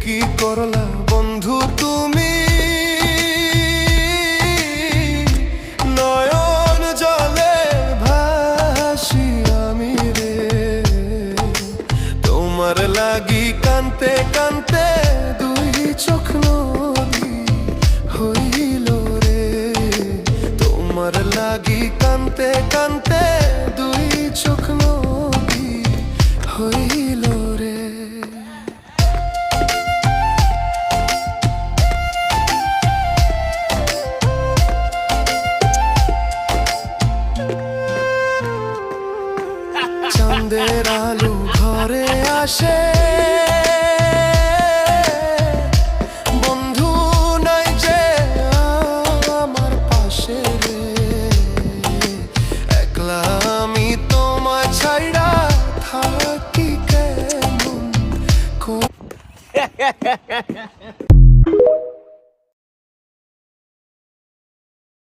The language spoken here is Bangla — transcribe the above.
কি করলা বন্ধু তুমি, নয়ন জলে ভাসি আমি রে। তোমার লাগি কানতে কানতে দুই চোখ নদী হইল রে। তোমার লাগি কানতে কানতে দুই চোখ নদী হইল রে। চাঁদের আলো ঘরে আসে, বন্ধু নাই যে আমার পাশে রে। একলা আমি তোমায় ছাইড়া থাকি কেমন